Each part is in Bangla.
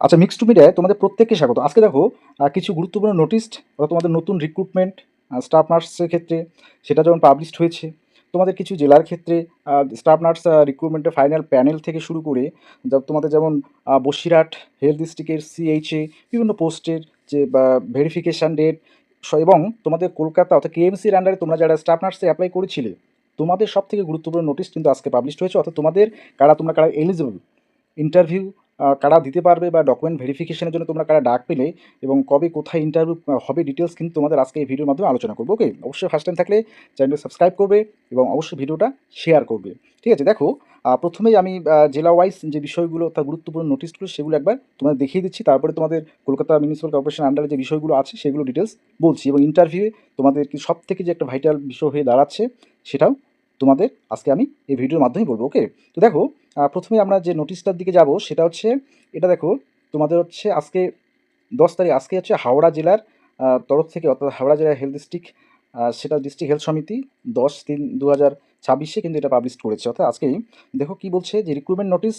আচ্ছা, মিক্সড মিডিয়ায় তোমাদের প্রত্যেককে স্বাগত। আজকে দেখো কিছু গুরুত্বপূর্ণ নোটিশ তোমাদের নতুন রিক্রুটমেন্ট স্টাফ নার্সের ক্ষেত্রে সেটা যেমন পাবলিশড হয়েছে। তোমাদের কিছু জেলার ক্ষেত্রে স্টাফ নার্স রিক্রুটমেন্টের ফাইনাল প্যানেল থেকে শুরু করে তোমাদের যেমন বসিরহাট হেলথ ডিস্ট্রিক্টের সিএইচএ বিভিন্ন পোস্টের যে ভেরিফিকেশান ডেট এবং তোমাদের কলকাতা অর্থাৎ কেএমসির আন্ডারে তোমরা যারা স্টাফ নার্সে অ্যাপ্লাই করেছিলে তোমাদের সব থেকে গুরুত্বপূর্ণ নোটিশ কিন্তু আজকে পাবলিশড হয়েছে। অর্থাৎ তোমাদের তোমরা কারা এলিজিবল ইন্টারভিউ কারা দিতে পারবে বা ডকুমেন্ট ভেরিফিকেশনের জন্য তোমরা কারা ডাক পেলে এবং কবে কোথায় ইন্টারভিউ হবে ডিটেলস কিন্তু তোমাদের আজকে এই ভিডিওর মাধ্যমে আলোচনা করবো। ওকে, অবশ্যই ফার্স্ট টাইম থাকলে চ্যানেলটি সাবস্ক্রাইব করবে এবং অবশ্যই ভিডিওটা শেয়ার করবে। ঠিক আছে, দেখো প্রথমেই আমি জেলা ওয়াইজ যে বিষয়গুলো অর্থাৎ গুরুত্বপূর্ণ নোটিশগুলো সেগুলো একবার তোমাদের দেখিয়ে দিচ্ছি, তারপরে তোমাদের কলকাতা মিউনিসিপ্যাল কর্পোরেশন আন্ডারে যে বিষয়গুলো আছে সেগুলো ডিটেলস বলছি এবং ইন্টারভিউয়ে তোমাদের কি সব থেকে যে একটা ভাইটাল বিষয় হয়ে দাঁড়াচ্ছে সেটাও তোমাদের আজকে আমি এই ভিডিওর মাধ্যমে বলবো। ওকে, তো দেখো প্রথমে আমরা যে নোটিশটার দিকে যাব সেটা হচ্ছে এটা দেখো তোমাদের হচ্ছে আজকে 10 তারিখ, আজকে হচ্ছে হাওড়া জেলার তরফ থেকে অর্থাৎ হাওড়া জেলার হেলথ ডিস্ট্রিক্ট সেটা ডিস্ট্রিক্ট হেলথ সমিতি 10/3/2026 কিন্তু এটা পাবলিশ করেছে। অর্থাৎ আজকেই দেখো কি বলছে যে recruitment notice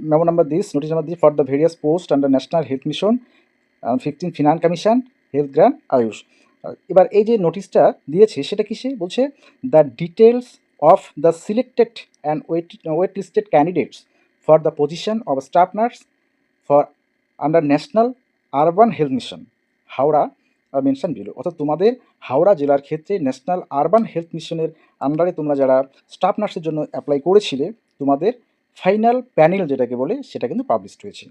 memo number notice number for the various post under national health mission 15 finance commission health grant Ayush. এবার এই যে নোটিশটা দিয়েছে সেটা কিসে বলছে, the details of the selected and wait listed candidates for the position of staff nurse for under national urban health mission Howrah mention below. অর্থাৎ তোমাদের হাওড়া জেলার ক্ষেত্রে ন্যাশনাল আরবান হেলথ মিশনের আন্ডারে তোমরা যারা স্টাফ নার্সের জন্য অ্যাপ্লাই করেছিলে তোমাদের ফাইনাল প্যানেল যেটাকে বলে সেটা কিন্তু পাবলিশড হয়েছে।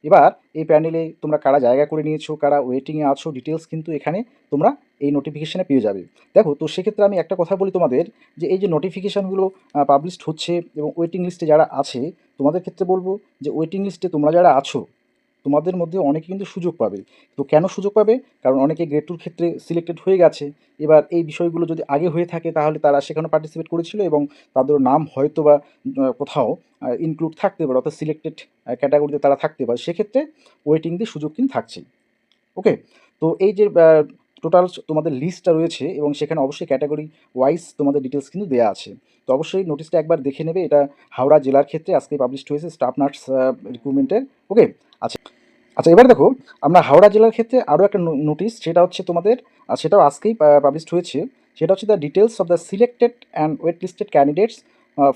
এবার এই প্যানেলে তোমরা কারা জায়গা করে নিয়েছো, কারা ওয়েটিংয়ে আছো, ডিটেলস কিন্তু এখানে তোমরা এই নোটিফিকেশানে পেয়ে যাবে। দেখো, তো সেক্ষেত্রে আমি একটা কথা বলি তোমাদের, যে এই যে নোটিফিকেশানগুলো পাবলিশড হচ্ছে এবং ওয়েটিং লিস্টে যারা আছে তোমাদের ক্ষেত্রে বলবো যে ওয়েটিং লিস্টে তোমরা যারা আছো তোমাদের মধ্যে অনেকে কিন্তু সুযোগ পাবে। তো কেন সুযোগ পাবে? কারণ অনেকে গ্রেড টুর ক্ষেত্রে সিলেক্টেড হয়ে গেছে। এবার এই বিষয়গুলো যদি আগে হয়ে থাকে তাহলে তারা সেখানে পার্টিসিপেট করেছিল এবং তাদেরও নাম হয়তো বা কোথাও ইনক্লুড থাকতে পারে, অর্থাৎ সিলেক্টেড ক্যাটাগরিতে তারা থাকতে পারে। সেক্ষেত্রে ওয়েটিং দিয়ে সুযোগ কিন্তু থাকছেই। ওকে, তো এই যে টোটাল তোমাদের লিস্টটা রয়েছে এবং সেখানে অবশ্যই ক্যাটাগরি ওয়াইজ তোমাদের ডিটেলস কিন্তু দেওয়া আছে। তো অবশ্যই নোটিশটা একবার দেখে নেবে। এটা হাওড়া জেলার ক্ষেত্রে আজকে পাবলিশড হয়েছে স্টাফ নার্স রিক্রুটমেন্টের। ওকে, আচ্ছা আচ্ছা, এবার দেখো আমরা হাওড়া জেলার ক্ষেত্রে আরও একটা নোটিশ, সেটা হচ্ছে তোমাদের সেটাও আজকেই পাবলিশড হয়েছে। সেটা হচ্ছে the details of the selected and wait listed candidates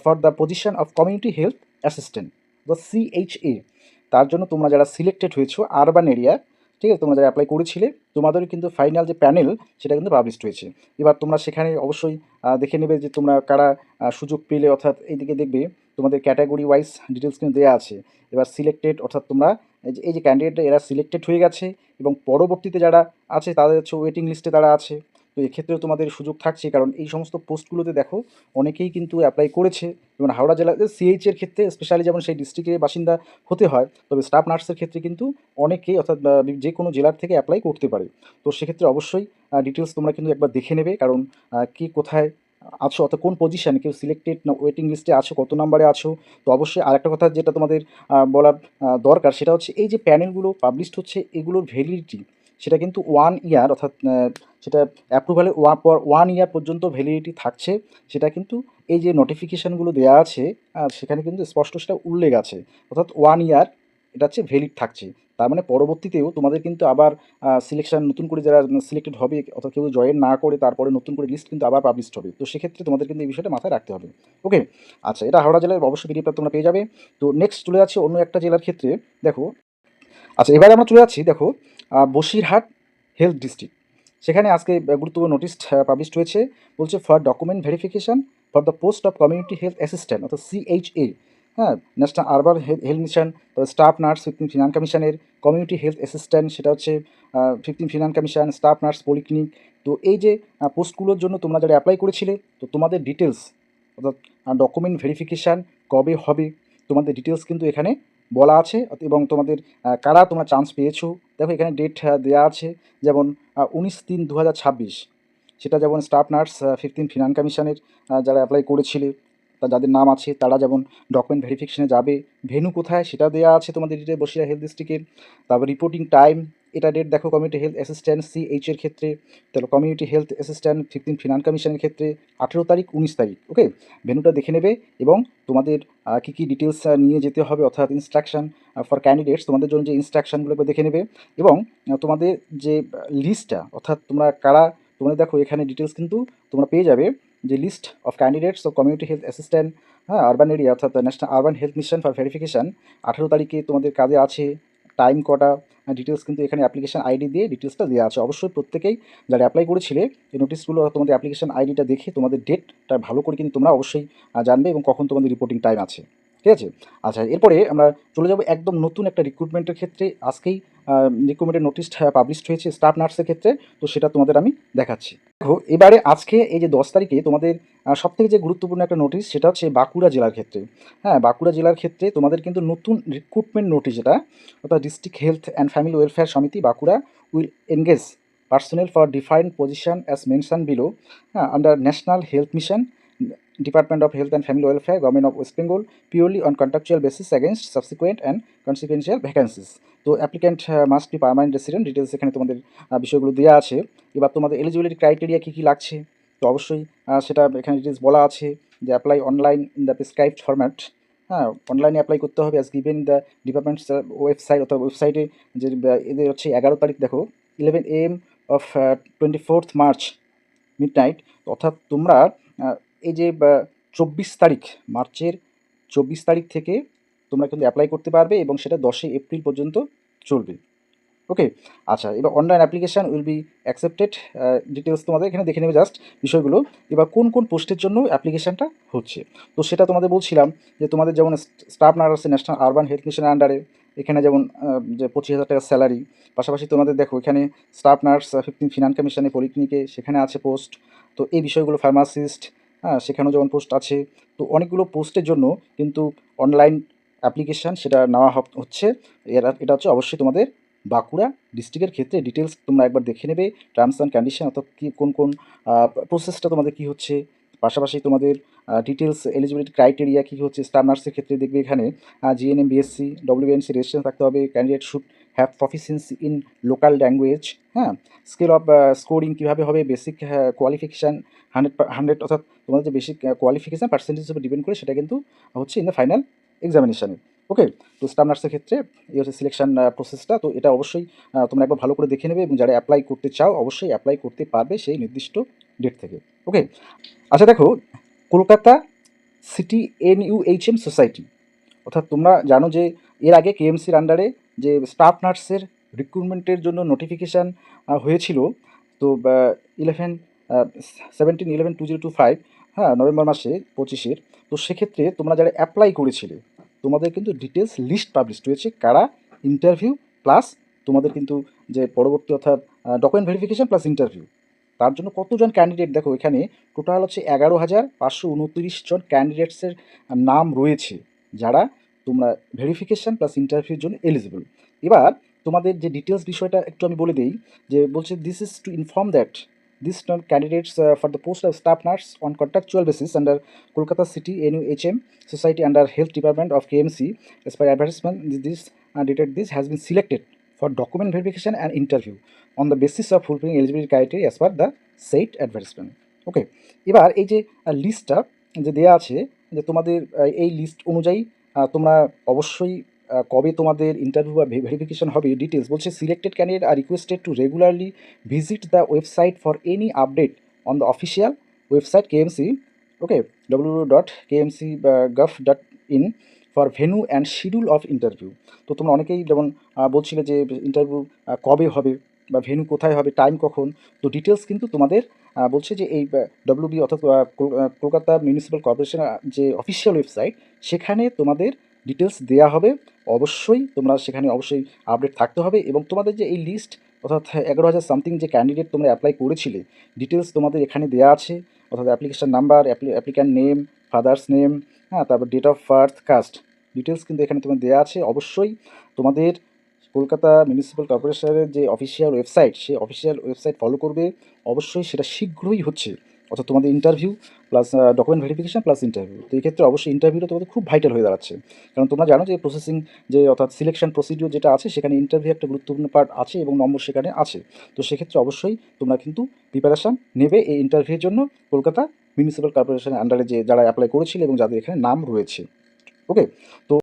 for the position of community health assistant বা সিএইচএ। তার জন্য তোমরা যারা সিলেক্টেড হয়েছো আরবান এরিয়া, ঠিক আছে, তোমরা যারা অ্যাপ্লাই করেছিলে তোমাদেরও কিন্তু ফাইনাল যে প্যানেল সেটা কিন্তু পাবলিশড হয়েছে। এবার তোমরা সেখানে অবশ্যই দেখে নেবে যে তোমরা কারা সুযোগ পেলে, অর্থাৎ এইদিকে দেখবে তোমাদের ক্যাটাগরি ওয়াইজ ডিটেলস কিন্তু দেওয়া আছে। এবার সিলেক্টেড অর্থাৎ তোমরা এই যে ক্যান্ডিডেট এরা সিলেক্টেড হয়ে গেছে এবং পরবর্তীতে যারা আছে তাদের হচ্ছে ওয়েটিং লিস্টে তারা আছে। তো এক্ষেত্রেও তোমাদের সুযোগ থাকছে, কারণ এই সমস্ত পোস্টগুলোতে দেখো অনেকেই কিন্তু অ্যাপ্লাই করেছে। যেমন হাওড়া জেলাতে সিএইচের ক্ষেত্রে স্পেশালি যেমন সেই ডিস্ট্রিক্টের বাসিন্দা হতে হয়, তবে স্টাফ নার্সের ক্ষেত্রে কিন্তু অনেকেই অর্থাৎ যে কোনো জেলার থেকে অ্যাপ্লাই করতে পারে। তো সেক্ষেত্রে অবশ্যই ডিটেলস তোমরা কিন্তু একবার দেখে নেবে, কারণ কে কোথায় আছো অর্থাৎ কোন পজিশানে, কেউ সিলেক্টেড না ওয়েটিং লিস্টে আছো, কত নাম্বারে আছো। তো অবশ্যই আরেকটা কথা যেটা তোমাদের বলার দরকার সেটা হচ্ছে এই যে প্যানেলগুলো পাবলিশড হচ্ছে এগুলোর ভ্যালিডিটি সেটা কিন্তু 1 ইয়ার, অর্থাৎ সেটা অ্যাপ্রুভালের পর 1 ইয়ার পর্যন্ত ভ্যালিডিটি থাকছে। সেটা কিন্তু এই যে নোটিফিকেশানগুলো দেওয়া আছে সেখানে কিন্তু স্পষ্ট সেটা উল্লেখ আছে, অর্থাৎ 1 ইয়ার এটা হচ্ছে ভ্যালিড থাকছে। তার মানে পরবর্তীতেও তোমাদের কিন্তু আবার সিলেকশন নতুন করে যারা সিলেক্টেড হবে অর্থাৎ কেউ জয়েন না করে তারপরে নতুন করে লিস্ট কিন্তু আবার পাবলিশড হবে। তো সেক্ষেত্রে তোমাদের কিন্তু এই বিষয়টা মাথায় রাখতে হবে। ওকে, আচ্ছা, এটা হাওড়া জেলার অবশ্যই পিডিএফটা তোমরা পেয়ে যাবে। তো নেক্সট চলে যাচ্ছে অন্য একটা জেলার ক্ষেত্রে। দেখো, আচ্ছা, এবারে আমরা চলে যাচ্ছি দেখো বসিরহাট হেলথ ডিস্ট্রিক্ট। সেখানে আজকে গুরুত্বপূর্ণ নোটিশ পাবলিশড হয়েছে। বলছে for document verification for the post of community health assistant অর্থাৎ সিএইচএ, হ্যাঁ, national urban health mission, staff nurse 15 finance কমিশনের কমিউনিটি হেলথ অ্যাসিস্ট্যান্ট সেটা হচ্ছে 15 finance commission, staff nurse polyclinic. তো এই যে পোস্টগুলোর জন্য তোমরা যারা অ্যাপ্লাই করেছিলে তো তোমাদের ডিটেলস অর্থাৎ ডকুমেন্ট ভেরিফিকেশান কবে হবে তোমাদের ডিটেলস কিন্তু এখানে বলা আছে এবং তোমাদের কারা তোমরা চান্স পেয়েছো। দেখো এখানে ডেট দেওয়া আছে, যেমন 19/3/2026 সেটা যেমন স্টাফ নার্স 15 ফিনান্স কমিশনের যারা অ্যাপ্লাই করেছিলে তা যাদের নাম আছে তারা যেমন ডকুমেন্ট ভেরিফিকেশনে যাবে। ভেন্যু কোথায় সেটা দেওয়া আছে তোমাদের ডিটেল বসিরহাট হেলথ ডিস্ট্রিক্টের। তারপর রিপোর্টিং টাইম এটা ডেট দেখো কমিউনিটি হেলথ অ্যাসিস্ট্যান্ট CH এর ক্ষেত্রে, তাহলে কমিউনিটি হেলথ অ্যাসিস্ট্যান্ট 15 ফিনান্স কমিশনের ক্ষেত্রে 18 তারিখ 19 তারিখ। ওকে, ভেন্যুটা দেখে নেবে এবং তোমাদের কী কী ডিটেলস নিয়ে যেতে হবে, অর্থাৎ ইনস্ট্রাকশন ফর ক্যান্ডিডেটস, তোমাদের জন্য যে ইনস্ট্রাকশনগুলো দেখে নেবে এবং তোমাদের যে লিস্টটা, অর্থাৎ তোমরা কারা, তোমাদের দেখো এখানে ডিটেলস কিন্তু তোমরা পেয়ে যাবে যে list of candidates of community health assistant, হ্যাঁ, আরবান এরিয়া অর্থাৎ national urban health mission for verification 18 তারিখে তোমাদের কাজে আছে, টাইম কটা, ডিটেলস কিন্তু এখানে অ্যাপ্লিকেশন আইডি দিয়ে ডিটেলসটা দেওয়া আছে। অবশ্যই প্রত্যেকেই যারা অ্যাপ্লাই করেছিলে এই নোটিশগুলো তোমাদের অ্যাপ্লিকেশন আইডিটা দেখে তোমাদের ডেটটা ভালো করে কিন্তু তোমরা অবশ্যই জানবে এবং কখন তোমাদের রিপোর্টিং টাইম আছে, ঠিক আছে। আচ্ছা, এরপরে আমরা চলে যাব একদম নতুন একটা রিক্রুটমেন্টের ক্ষেত্রে। আজকেই রিক্রুটমেন্টের নোটিশ পাবলিশ হয়েছে স্টাফ নার্সের ক্ষেত্রে, তো সেটা তোমাদের আমি দেখাচ্ছি। দেখো এবারে আজকে এই যে 10 তারিখে তোমাদের সবথেকে যে গুরুত্বপূর্ণ একটা নোটিশ, সেটা হচ্ছে বাঁকুড়া জেলার ক্ষেত্রে। হ্যাঁ, বাঁকুড়া জেলার ক্ষেত্রে তোমাদের কিন্তু নতুন রিক্রুটমেন্ট নোটিশ, এটা অর্থাৎ district health and family welfare সমিতি Bankura will engage personnel for defined position as mentioned below under National Health Mission, Department of Health and Family Welfare, Government of West Bengal, purely on contractual basis against subsequent and consequential vacancies. তো applicant must be permanent resident, details এখানে তোমাদের বিষয়গুলো দেওয়া আছে। এবার তোমাদের এলিজিবিলিটি ক্রাইটেরিয়া কী কী লাগছে, তো অবশ্যই সেটা এখানে ডিটেলস বলা আছে যে apply online in the prescribed format. হ্যাঁ, অনলাইনে অ্যাপ্লাই করতে হবে as given the departments website, অথবা ওয়েবসাইটে যে এদের হচ্ছে 11 তারিখ দেখো 11 AM of 24th March midnight. অর্থাৎ তোমরা এই যে 24 তারিখ, মার্চের 24 তারিখ থেকে তোমরা কিন্তু অ্যাপ্লাই করতে পারবে এবং সেটা 10 এপ্রিল পর্যন্ত চলবে। ওকে, আচ্ছা, এবার online application will be accepted, details তোমাদের এখানে দেখে নেবে জাস্ট বিষয়গুলো। এবার কোন কোন পোস্টের জন্য অ্যাপ্লিকেশানটা হচ্ছে, তো সেটা তোমাদের বলছিলাম যে তোমাদের যেমন স্টাফ নার্স আছে ন্যাশনাল আরবান হেলথ মিশনের আন্ডারে, এখানে যেমন যে 25,000 টাকা স্যালারি। পাশাপাশি তোমাদের দেখো এখানে স্টাফ নার্স 15 ফিনান্স কমিশনে পলিক্লিনিকে, সেখানে আছে পোস্ট। তো এই বিষয়গুলো ফার্মাসিস্ট, হ্যাঁ, সেখানেও যেমন পোস্ট আছে। তো অনেকগুলো পোস্টের জন্য কিন্তু অনলাইন অ্যাপ্লিকেশান সেটা নেওয়া হচ্ছে। এটা হচ্ছে অবশ্যই তোমাদের বাঁকুড়া ডিস্ট্রিক্টের ক্ষেত্রে। ডিটেলস তোমরা একবার দেখে নেবে, টার্মস অ্যান্ড কন্ডিশন, অর্থাৎ কী কোন কোন প্রসেসটা তোমাদের কী হচ্ছে। পাশাপাশি তোমাদের ডিটেলস এলিজিবিলিটি ক্রাইটেরিয়া কী হচ্ছে। স্টাফ নার্সের ক্ষেত্রে দেখবে এখানে GNM BSc WNC রেজিস্ট্রেশন থাকতে হবে, candidate should have proficiency in local language. হ্যাঁ, স্কেল অফ স্কোরিং কীভাবে হবে, বেসিক কোয়ালিফিকেশান 100 অর্থাৎ তোমাদের যে বেসিক কোয়ালিফিকেশান পার্সেন্টেজ হিসেবে ডিপেন্ড করে, সেটা কিন্তু হচ্ছে ইন দ্য ফাইনাল এক্সামিনেশানে। ওকে, তো স্টাফ নার্সের ক্ষেত্রে এই হচ্ছে সিলেকশন প্রসেসটা। তো এটা অবশ্যই তোমরা একবার ভালো করে দেখে নেবে এবং যারা অ্যাপ্লাই করতে চাও অবশ্যই অ্যাপ্লাই করতে পারবে সেই নির্দিষ্ট ডেট থেকে। ওকে, আচ্ছা, দেখো কলকাতা সিটি NUHM সোসাইটি, অর্থাৎ তোমরা জানো যে এর আগে KMCর আন্ডারে যে স্টাফ নার্সের রিক্রুটমেন্টের জন্য নোটিফিকেশান হয়েছিল, তো 17/11/2025, হ্যাঁ, নভেম্বর মাসে 25-এর। তো সেক্ষেত্রে তোমরা যারা অ্যাপ্লাই করেছিলে তোমাদের কিন্তু ডিটেলস লিস্ট পাবলিশ হয়েছে, কারা ইন্টারভিউ প্লাস তোমাদের কিন্তু যে পরবর্তী, অর্থাৎ ডকুমেন্ট ভেরিফিকেশান প্লাস ইন্টারভিউ, তার জন্য কতজন ক্যান্ডিডেট দেখো এখানে টোটাল হচ্ছে 11,529 জন ক্যান্ডিডেটসের নাম রয়েছে, যারা তোমরা ভেরিফিকেশান প্লাস ইন্টারভিউর জন্য এলিজিবল। এবার তোমাদের যে ডিটেলস বিষয়টা একটু আমি বলে দিই, যে বলছে this is to inform that this candidates for the post of staff nurse on contractual basis under Kolkata city NUHM society under health department of KMC as per advertisement this dated this has been selected for document verification and interview on the basis of fulfilling eligibility criteria as per the said advertisement. ওকে, এবার এই যে লিস্টটা যে দেওয়া আছে, যে তোমাদের এই লিস্ট অনুযায়ী তোমরা অবশ্যই কবে তোমাদের ইন্টারভিউ বা ভেরিফিকেশন হবে ডিটেলস বলছে। Selected candidate are requested to regularly visit the website for any update on the official website KMC, okay, www.kmc.gov.in for venue and schedule of interview. তো তোমরা অনেকেই যেমন বলছিলে যে ইন্টারভিউ কবে হবে বা ভেনু কোথায় হবে, টাইম কখন। তো ডিটেলস কিন্তু তোমাদের বলছে যে এই WB অর্থাৎ কলকাতা মিউনিসিপ্যাল কর্পোরেশন যে অফিসিয়াল ওয়েবসাইট, সেখানে তোমাদের ডিটেলস দেওয়া হবে। অবশ্যই তোমরা সেখানে অবশ্যই আপডেট থাকতে হবে এবং তোমাদের যে এই লিস্ট, অর্থাৎ 11,000 সামথিং যে ক্যান্ডিডেট তোমরা অ্যাপ্লাই করেছিলে, ডিটেলস তোমাদের এখানে দেওয়া আছে, অর্থাৎ application number, applicant name, father's name, হ্যাঁ, তারপর date of birth, caste, details কিন্তু এখানে তোমার দেওয়া আছে। অবশ্যই তোমাদের কলকাতা মিউনিসিপ্যাল কর্পোরেশনের যে অফিসিয়াল ওয়েবসাইট, সেই অফিসিয়াল ওয়েবসাইট ফলো করবে। অবশ্যই সেটা শীঘ্রই হচ্ছে অর্থাৎ তোমাদের interview plus document verification plus interview. তো এই ক্ষেত্রে অবশ্যই ইন্টারভিউটা তোমাদের খুব ভাইটাল হয়ে দাঁড়াচ্ছে, কারণ তোমরা জানো যে প্রসেসিং যে অর্থাৎ সিলেকশন প্রসিডিউর যেটা আছে সেখানে ইন্টারভিউ একটা গুরুত্বপূর্ণ পার্ট আছে এবং নম্বর সেখানে আছে। তো সেক্ষেত্রে অবশ্যই তোমরা কিন্তু প্রিপারেশান নেবে এই ইন্টারভিউর জন্য কলকাতা মিউনিসিপ্যাল কর্পোরেশনের আন্ডারে যে যারা অ্যাপ্লাই করেছিল এবং যাদের এখানে নাম রয়েছে। ওকে, তো